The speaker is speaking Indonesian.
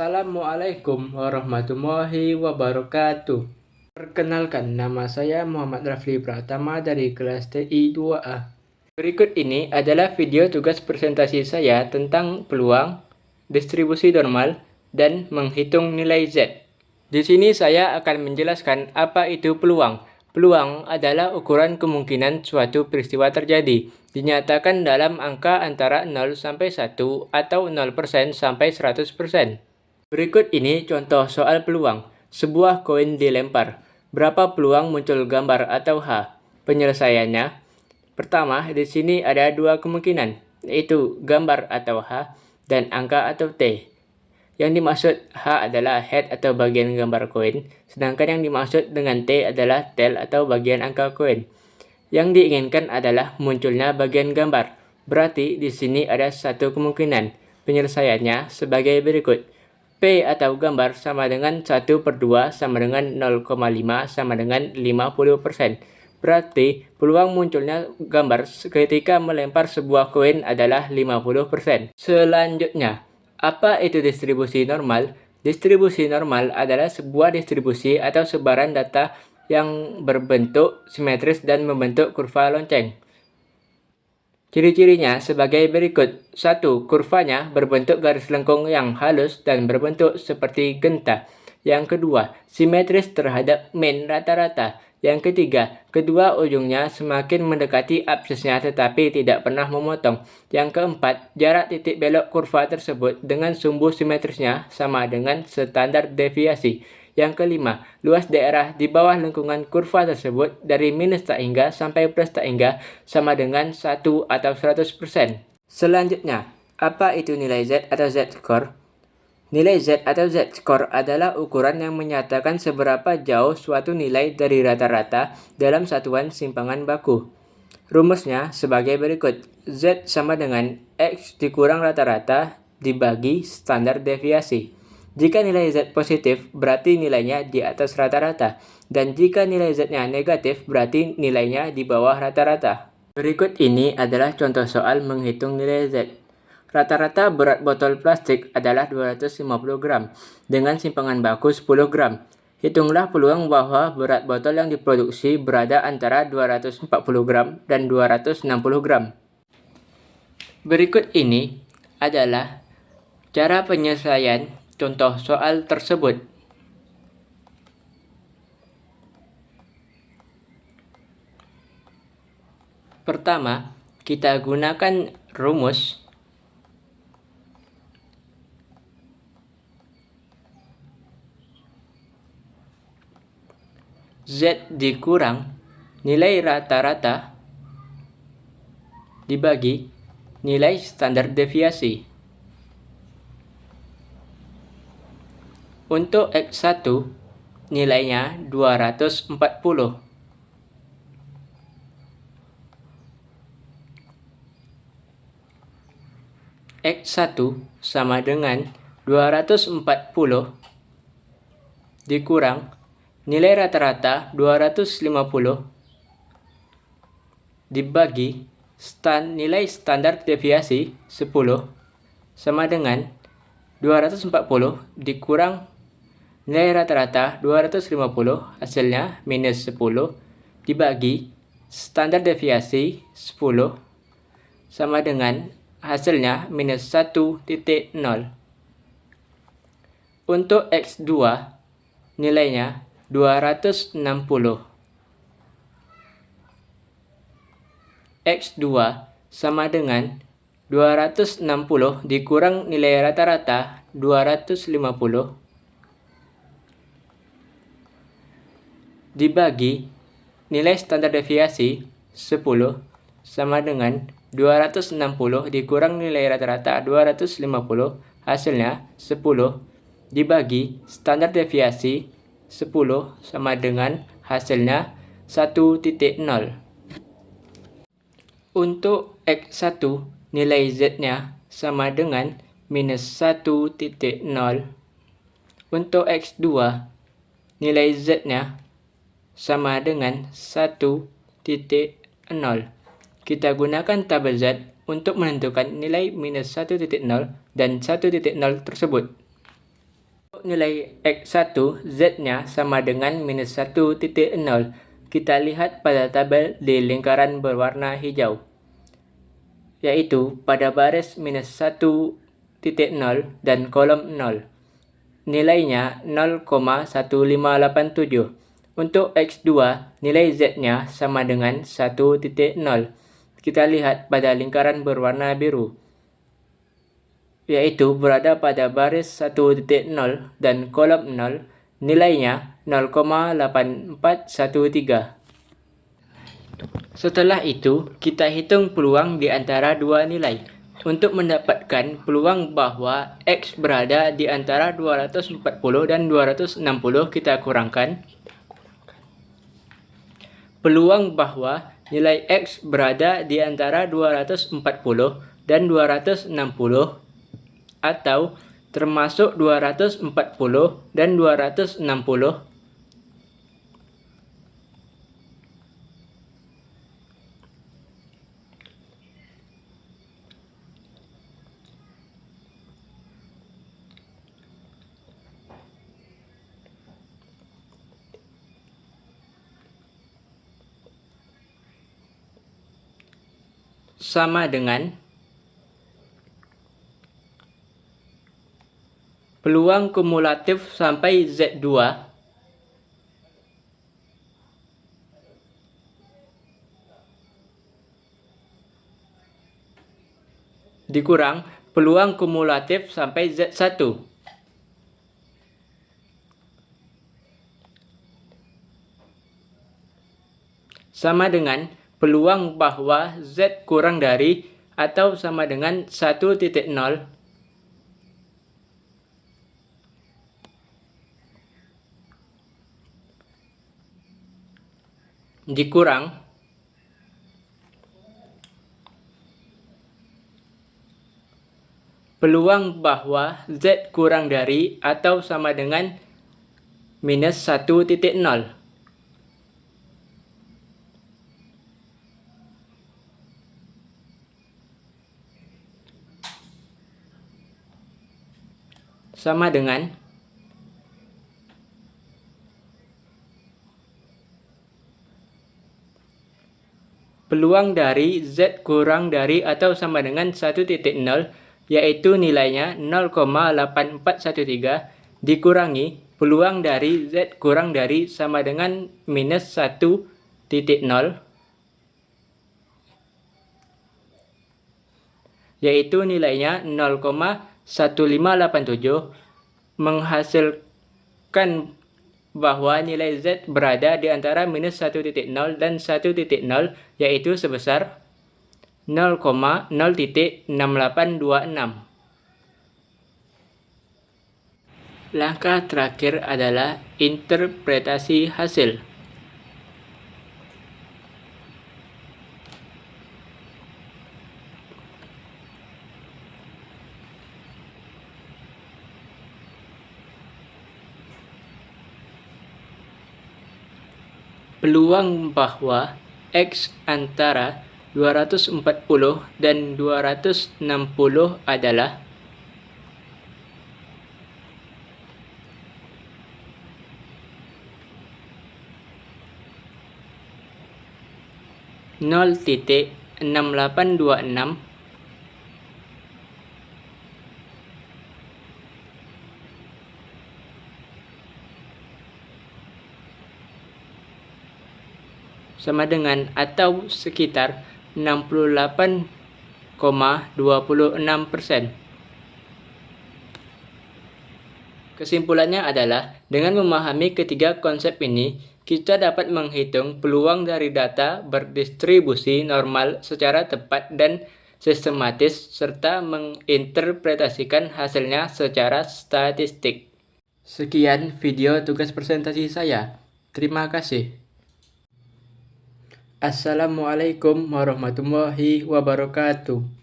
Assalamualaikum warahmatullahi wabarakatuh. Perkenalkan, nama saya Muhammad Rafli Pratama dari kelas TI 2A. Berikut ini adalah video tugas presentasi saya tentang peluang, distribusi normal, dan menghitung nilai Z. Di sini saya akan menjelaskan apa itu peluang. Peluang adalah ukuran kemungkinan suatu peristiwa terjadi. Dinyatakan dalam angka antara 0 sampai 1 atau 0% sampai 100%. Berikut ini contoh soal peluang. Sebuah koin dilempar. Berapa peluang muncul gambar atau H? Penyelesaiannya, pertama, di sini ada dua kemungkinan, yaitu gambar atau H dan angka atau T. Yang dimaksud H adalah head atau bagian gambar koin, sedangkan yang dimaksud dengan T adalah tail atau bagian angka koin. Yang diinginkan adalah munculnya bagian gambar. Berarti di sini ada satu kemungkinan. Penyelesaiannya sebagai berikut. P atau gambar sama dengan 1/2 sama dengan 0,5 sama dengan 50%. Berarti peluang munculnya gambar ketika melempar sebuah koin adalah 50%. Selanjutnya, apa itu distribusi normal? Distribusi normal adalah sebuah distribusi atau sebaran data yang berbentuk simetris dan membentuk kurva lonceng. Ciri-cirinya sebagai berikut. 1. Kurvanya berbentuk garis lengkung yang halus dan berbentuk seperti genta. Yang kedua, simetris terhadap mean rata-rata. Yang ketiga, kedua ujungnya semakin mendekati absisnya tetapi tidak pernah memotong. Yang keempat, jarak titik belok kurva tersebut dengan sumbu simetrisnya sama dengan standar deviasi. Yang kelima, luas daerah di bawah lengkungan kurva tersebut dari minus tak hingga sampai plus tak hingga sama dengan 1 atau 100%. Selanjutnya, apa itu nilai Z atau Z-score? Nilai Z atau Z-score adalah ukuran yang menyatakan seberapa jauh suatu nilai dari rata-rata dalam satuan simpangan baku. Rumusnya sebagai berikut. Z sama dengan X dikurang rata-rata dibagi standar deviasi. Jika nilai Z positif, berarti nilainya di atas rata-rata. Dan jika nilai Z-nya negatif, berarti nilainya di bawah rata-rata. Berikut ini adalah contoh soal menghitung nilai Z. Rata-rata berat botol plastik adalah 250 gram, dengan simpangan baku 10 gram. Hitunglah peluang bahwa berat botol yang diproduksi berada antara 240 gram dan 260 gram. Berikut ini adalah cara penyelesaian contoh soal tersebut. Pertama, kita gunakan rumus Z dikurang nilai rata-rata dibagi nilai standar deviasi. Untuk X1 nilainya 240. X1 sama dengan 240 dikurang nilai rata-rata 250 dibagi nilai standar deviasi 10 sama dengan 240 dikurang nilai rata-rata 250 hasilnya minus 10 dibagi standar deviasi 10 sama dengan hasilnya minus 1,0. Untuk X2 nilainya 260. X2 sama dengan 260 dikurang nilai rata-rata 250 dibagi nilai standar deviasi 10 sama dengan 260 dikurang nilai rata-rata 250 hasilnya 10 dibagi standar deviasi 10 sama dengan hasilnya 1,0. Untuk X1 nilai Z-nya sama dengan minus 1,0. Untuk X2 nilai Z-nya sama dengan 1,0. Kita gunakan tabel Z untuk menentukan nilai minus 1,0 dan 1,0 tersebut. Nilai X1 Z-nya sama dengan minus 1,0. Kita lihat pada tabel di lingkaran berwarna hijau, yaitu pada baris minus 1,0 dan kolom 0. Nilainya 0,1587. Untuk X2, nilai Z-nya sama dengan 1,0. Kita lihat pada lingkaran berwarna biru, yaitu berada pada baris 1,0 dan kolom 0, nilainya 0,8413. Setelah itu, kita hitung peluang di antara dua nilai. Untuk mendapatkan peluang bahwa X berada di antara 240 dan 260, kita kurangkan peluang bahwa nilai X berada di antara 240 dan 260 atau termasuk 240 dan 260. Sama dengan peluang kumulatif sampai Z2 dikurang peluang kumulatif sampai Z1. Sama dengan peluang bahwa Z kurang dari atau sama dengan 1,0 dikurang peluang bahwa Z kurang dari atau sama dengan minus 1,0. Sama dengan peluang dari Z kurang dari atau sama dengan 1,0, yaitu nilainya 0,8413 dikurangi peluang dari Z kurang dari sama dengan minus 1,0, yaitu nilainya 0,1587, menghasilkan bahwa nilai Z berada di antara minus 1,0 dan 1,0, yaitu sebesar 0,0,6826. Langkah terakhir adalah interpretasi hasil. Peluang bahwa X antara 240 dan 260 adalah 0,6826 sama dengan atau sekitar 68,26%. Kesimpulannya adalah, dengan memahami ketiga konsep ini, kita dapat menghitung peluang dari data berdistribusi normal secara tepat dan sistematis, serta menginterpretasikan hasilnya secara statistik. Sekian video tugas presentasi saya. Terima kasih. Assalamualaikum warahmatullahi wabarakatuh.